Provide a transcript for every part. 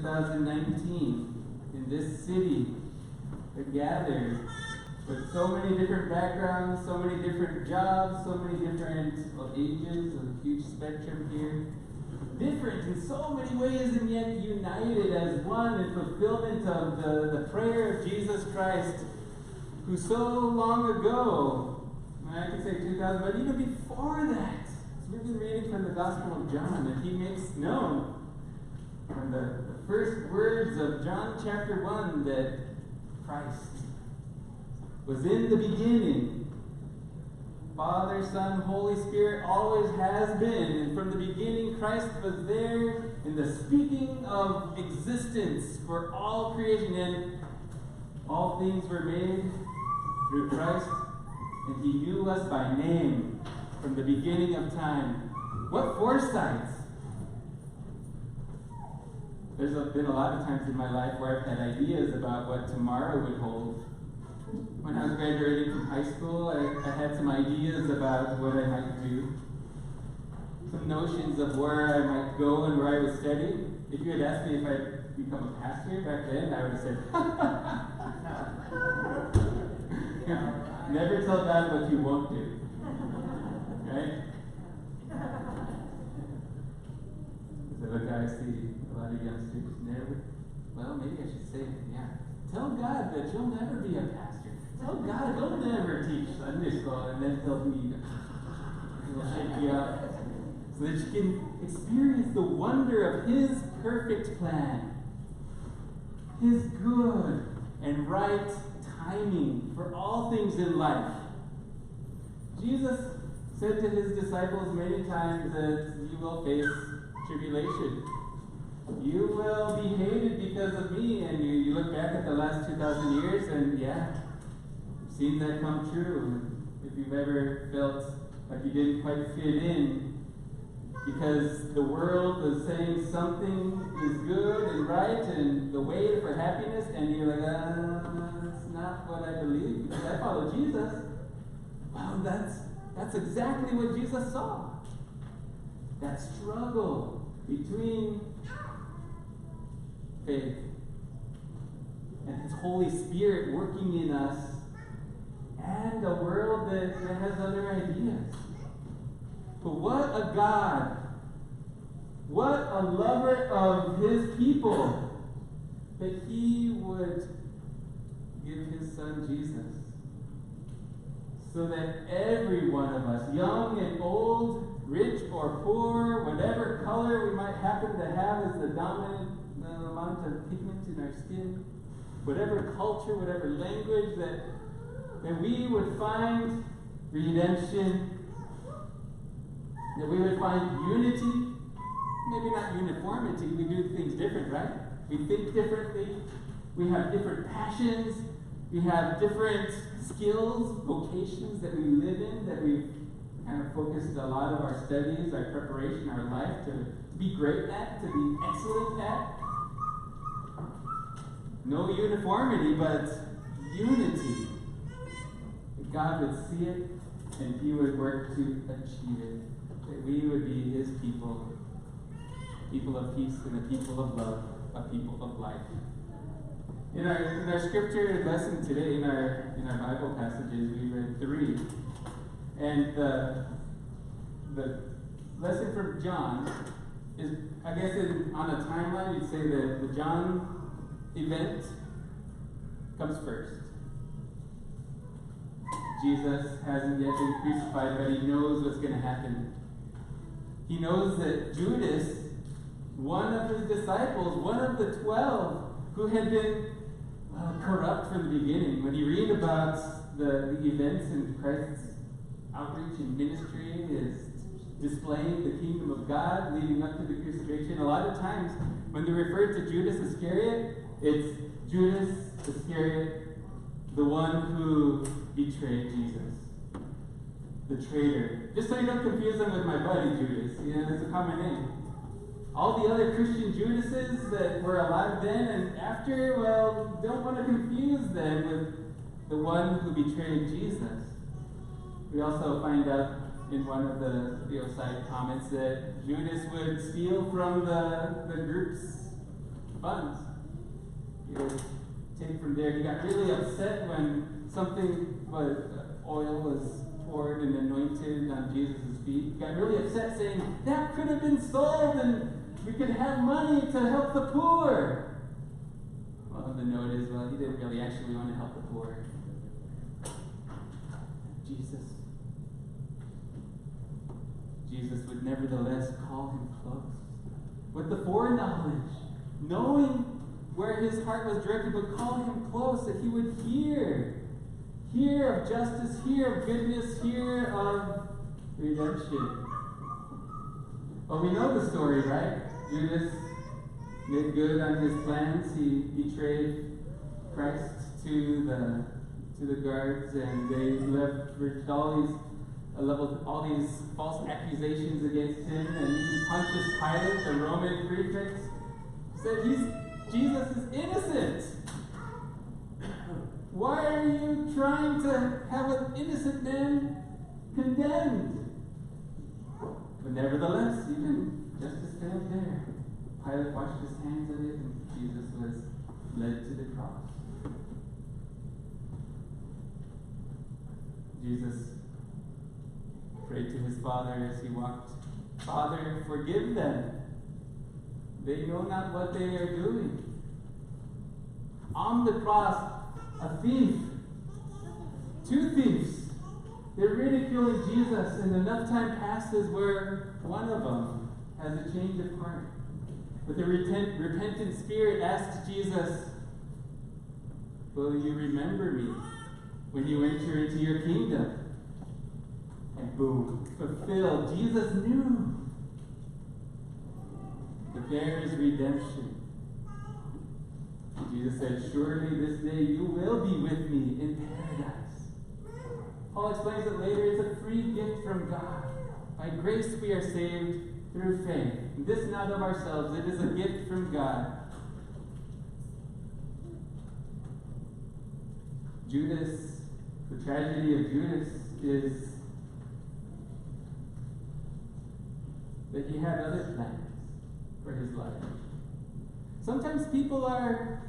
2019 in this city are gathered with so many different backgrounds, so many different jobs, so many different ages, a huge spectrum here. Different in so many ways and yet united as one in fulfillment of the prayer of Jesus Christ, who so long ago, I could say 2,000, but even before that, we've been reading from the Gospel of John, and he makes known from the first words of John chapter 1 that Christ was in the beginning. Father, Son, Holy Spirit always has been. And from the beginning, Christ was there in the speaking of existence for all creation. And all things were made through Christ. And he knew us by name from the beginning of time. What foresight! There's been a lot of times in my life where I've had ideas about what tomorrow would hold. When I was graduating from high school, I had some ideas about what I might do. Some notions of where I might go and where I would study. If you had asked me if I'd become a pastor back then, I would have said, never tell God what you won't do. Right? So look, I see a lot of youngsters never. Well, maybe I should say it, yeah. Tell God that you'll never be a pastor. Tell God you'll never teach Sunday school, and then he'll shake you up so that you can experience the wonder of his perfect plan, his good and right timing for all things in life. Jesus said to his disciples many times that you will face tribulation. You will be hated because of me, and you look back at the last 2,000 years, and yeah, you've seen that come true. If you've ever felt like you didn't quite fit in because the world was saying something is good and right and the way for happiness, and you're like, that's not what I believe because I follow Jesus. Well, that's exactly what Jesus saw. That struggle between faith and his Holy Spirit working in us and a world that has other ideas. But what a God! What a lover of his people that he would give his son Jesus so that every one of us, young and old, rich or poor, whatever color we might happen to have as the dominant amount of pigment in our skin, whatever culture, whatever language, that we would find redemption, that we would find unity, maybe not uniformity, we do things different, right? We think differently, we have different passions, we have different skills, vocations that we live in, that we've kind of focused a lot of our studies, our preparation, our life to be great at, to be excellent at. No uniformity, but unity. That God would see it and he would work to achieve it. That we would be his people, people of peace and a people of love, a people of life. In our scripture lesson today, in our Bible passages, we read 3. And the lesson from John is, I guess on a timeline, you'd say that the John event comes first. Jesus hasn't yet been crucified, but he knows what's going to happen. He knows that Judas, one of his disciples, one of the 12, who had been corrupt from the beginning, when you read about the events in Christ's outreach and ministry, is displaying the kingdom of God leading up to the crucifixion. A lot of times, when they refer to Judas Iscariot, it's Judas Iscariot, the one who betrayed Jesus. The traitor. Just so you don't confuse them with my buddy Judas. It's a common name. All the other Christian Judases that were alive then and after, well, don't want to confuse them with the one who betrayed Jesus. We also find out in one of the side comments that Judas would steal from the groups funds. He would take from there. He got really upset when oil was poured and anointed on Jesus' feet. He got really upset, saying, that could have been sold and we could have money to help the poor. Well, the note is, he didn't really actually want to help the poor. Jesus would nevertheless call him close. With the foreknowledge, knowing where his heart was directed, but call him close, that he would hear of justice, hear of goodness, hear of redemption. Well, we know the story, right? Judas made good on his plans. He betrayed Christ to the guards, and they leveraged all these false accusations against him, and even Pontius Pilate, the Roman prefect, said Jesus is innocent. Why are you trying to have an innocent man condemned? But nevertheless, even justice failed there. Pilate washed his hands of it, and Jesus was led to the cross. Jesus prayed to his Father as he walked, Father, forgive them. They know not what they are doing. On the cross, a thief, two thieves, they're ridiculing Jesus, and enough time passes where one of them has a change of heart. With a repentant spirit asks Jesus, will you remember me when you enter into your kingdom? And boom, fulfilled. Jesus knew that there is redemption. Jesus said, surely this day you will be with me in paradise. Paul explains it later, it's a free gift from God. By grace we are saved through faith. And this not of ourselves, it is a gift from God. Judas, the tragedy of Judas is that he had other plans for his life. Sometimes people are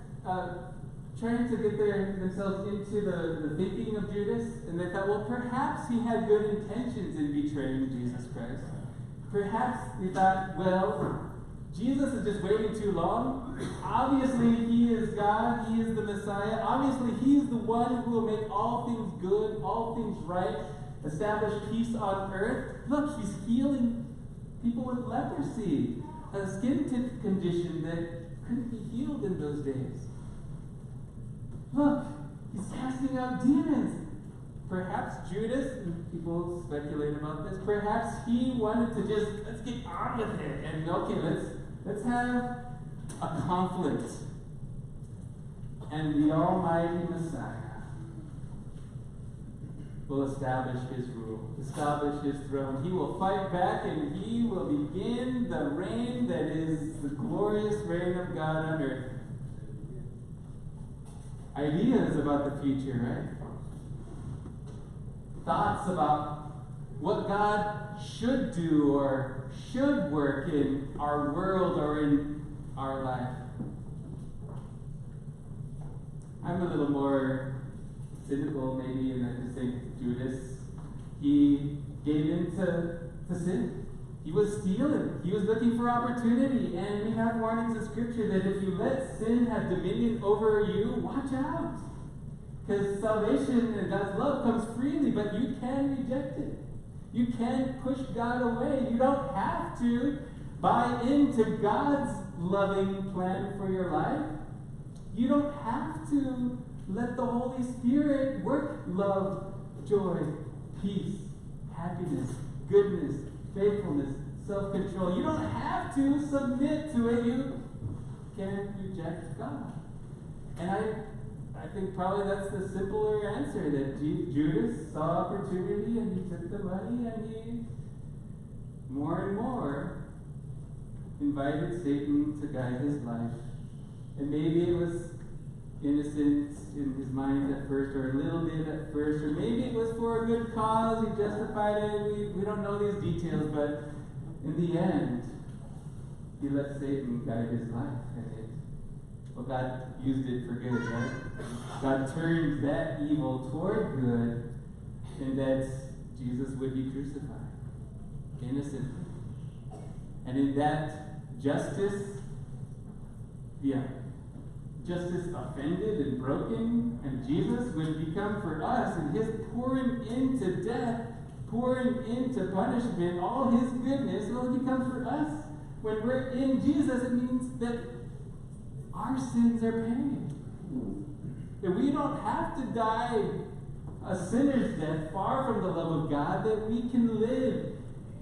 trying to get themselves into the thinking of Judas, and they thought, well, perhaps he had good intentions in betraying Jesus Christ. Perhaps they thought, well, Jesus is just waiting too long. Obviously, he is God. He is the Messiah. Obviously, he's the one who will make all things good, all things right, establish peace on earth. Look, he's healing people with leprosy, a skin condition that couldn't be healed in those days. Look, he's casting out demons. Perhaps Judas, and people speculate about this, perhaps he wanted to just, let's get on with it, and okay, let's have a conflict. And the Almighty Messiah will establish his rule, establish his throne. He will fight back, and he will begin the reign that is the glorious reign of God on earth. Ideas about the future, right? Thoughts about what God should do or should work in our world or in our life. I'm a little more cynical, maybe, and I just think Judas, he gave in to sin. He was stealing. He was looking for opportunity. And we have warnings in Scripture that if you let sin have dominion over you, watch out. Because salvation and God's love comes freely, but you can reject it. You can push God away. You don't have to buy into God's loving plan for your life. You don't have to let the Holy Spirit work love, joy, peace, happiness, goodness, faithfulness, self-control. You don't have to submit to it. You can reject God. And I think probably that's the simpler answer, that Judas saw opportunity and he took the money and he more and more invited Satan to guide his life. And maybe it was innocent in his mind at first, or a little bit at first, or maybe it was for a good cause, he justified it, we don't know these details, but in the end, he let Satan guide his life, and it Well, God used it for good, right? God turned that evil toward good, and that Jesus would be crucified innocently. And in that justice offended and broken, and Jesus would become for us, and his pouring into death, pouring into punishment, all his goodness will become for us. When we're in Jesus, it means that our sins are paid. That we don't have to die a sinner's death far from the love of God, that we can live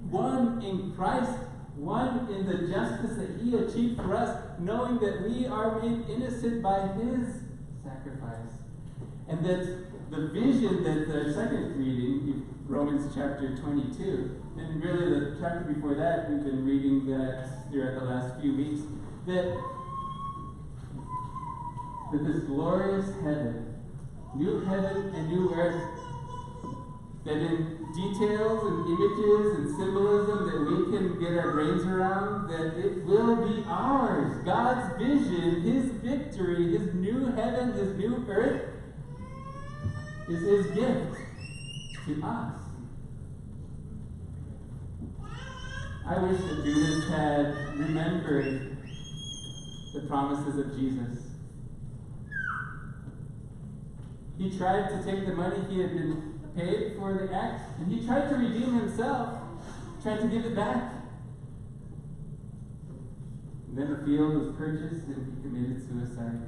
one in Christ, one in the justice that he achieved for us, knowing that we are made innocent by his sacrifice. And that the vision that the second reading, Romans chapter 22, and really the chapter before that, we've been reading that throughout the last few weeks, that this glorious heaven and new earth, that in details and images and symbolism that we can get our brains around, that it will be ours. God's vision, his victory, his new heaven, his new earth, is his gift to us. I wish that Judas had remembered the promises of Jesus. He tried to take the money he had been paid for the act, and he tried to redeem himself, tried to give it back. And then the field was purchased and he committed suicide.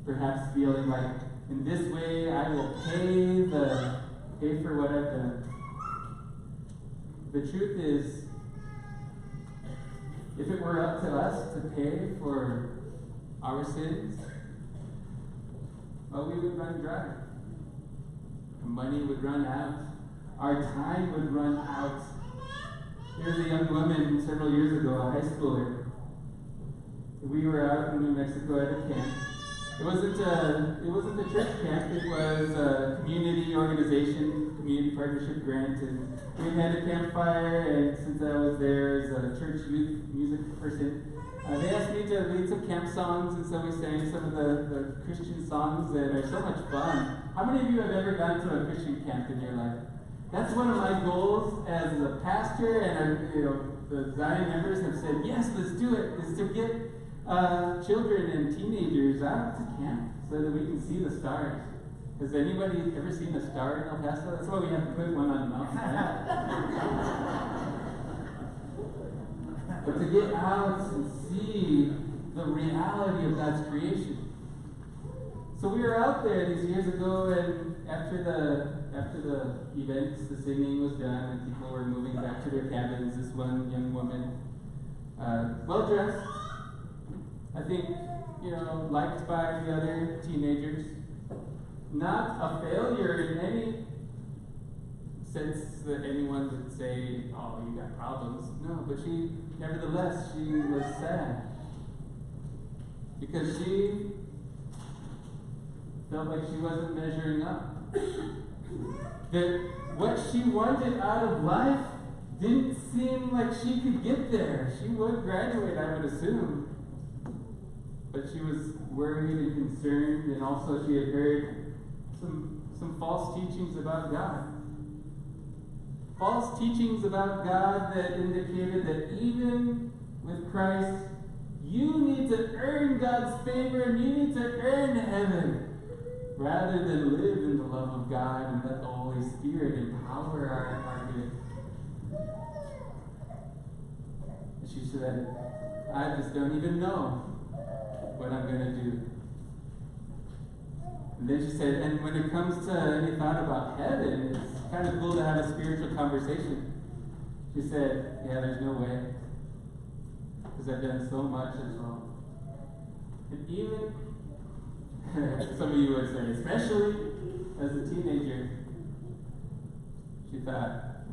Perhaps feeling like, in this way I will pay for what I've done. The truth is, if it were up to us to pay for our sins, well, we would run dry. Our money would run out. Our time would run out. There was a young woman several years ago, a high schooler. We were out in New Mexico at a camp. It wasn't a church camp. It was a community organization, community partnership grant, and we had a campfire. And since I was there as a church youth music person, they asked me to lead some camp songs, and so we sang some of the Christian songs that are so much fun. How many of you have ever gone to a Christian camp in your life? That's one of my goals as a pastor, and the Zion members have said, yes, let's do it, is to get children and teenagers out to camp so that we can see the stars. Has anybody ever seen a star in El Paso? That's why we have to put one on the mountain, right? But to get out and see the reality of God's creation. So we were out there these years ago, and after the events, the singing was done, and people were moving back to their cabins. This one young woman, well dressed, I think, liked by the other teenagers, not a failure in any sense that anyone would say, oh, you got problems. No, but nevertheless, she was sad. Because she felt like she wasn't measuring up. That what she wanted out of life didn't seem like she could get there. She would graduate, I would assume. But she was worried and concerned, and also she had heard some false teachings about God. False teachings about God that indicated that even with Christ, you need to earn God's favor and you need to earn heaven, rather than live in the love of God and let the Holy Spirit empower our gift. And she said, I just don't even know what I'm going to do. And then she said, and when it comes to any thought about heaven, it's kind of cool to have a spiritual conversation. She said, yeah, there's no way. Because I've done so much that's wrong. And even, some of you would say, especially as a teenager, she thought,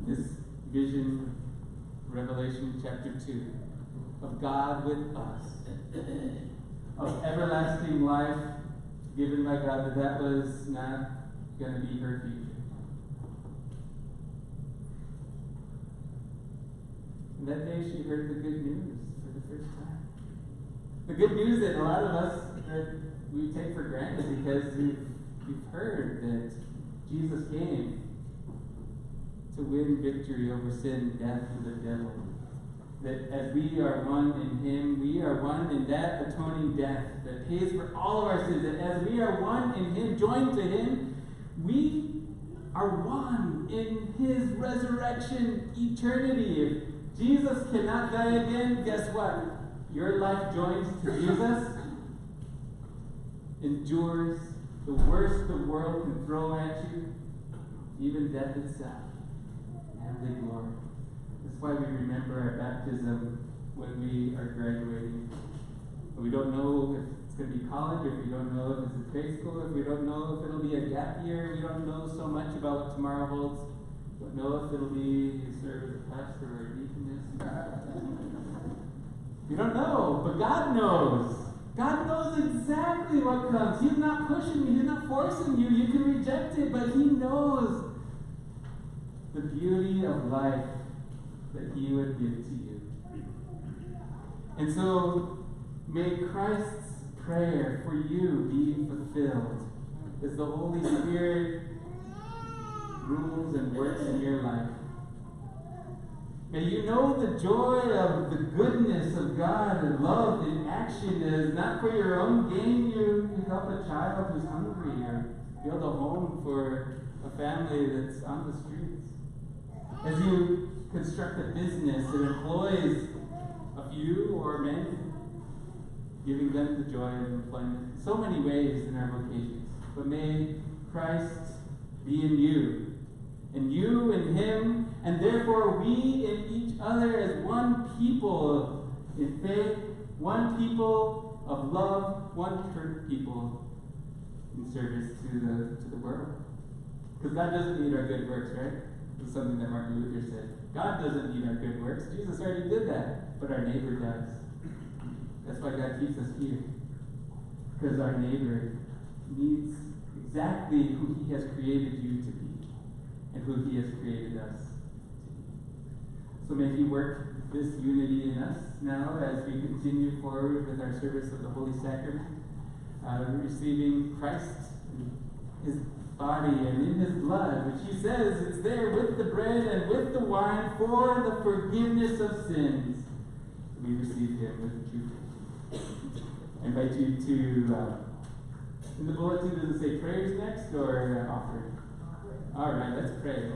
this vision, Revelation chapter 2, of God with us, of everlasting life given by God, that was not going to be her future. And that day she heard the good news for the first time. The good news that a lot of us that we take for granted because we've heard that Jesus came to win victory over sin, death, and the devil. That as we are one in Him, we are one in that atoning death that pays for all of our sins. That as we are one in Him, joined to Him, we are one in His resurrection eternity. If Jesus cannot die again, guess what? Your life joins to Jesus endures the worst the world can throw at you, even death itself. Heavenly glory. That's why we remember our baptism when we are graduating. We don't know if it's going to be college, if we don't know if it's grade school, if we don't know if it'll be a gap year, we don't know so much about what tomorrow holds. We don't know if it'll be you serve as a pastor or a deaconess. We don't know, but God knows. God knows exactly what comes. He's not pushing you. He's not forcing you. You can reject it, but He knows the beauty of life that He would give to you. And so, may Christ's prayer for you be fulfilled as the Holy Spirit rules and works in your life. May you know the joy of the goodness of God and love in action is not for your own gain. You help a child who's hungry or build a home for a family that's on the streets. As you construct a business that employs a few or many, giving them the joy of employment. So many ways in our vocations. But may Christ be in you, and you in Him, and therefore we in each other as one people in faith, one people of love, one church people in service to the world. Because God doesn't need our good works, right? This is something that Martin Luther said. God doesn't need our good works. Jesus already did that. But our neighbor does. That's why God keeps us here. Because our neighbor needs exactly who He has created you to be. And who He has created us to be. So may He work this unity in us now as we continue forward with our service of the Holy Sacrament. Receiving Christ in His body and in His blood, which He says it's there with the bread and with the wine for the forgiveness of sins. We receive Him with true faith. I invite you to, in the bulletin, does it say prayers next or offering? All right, let's pray.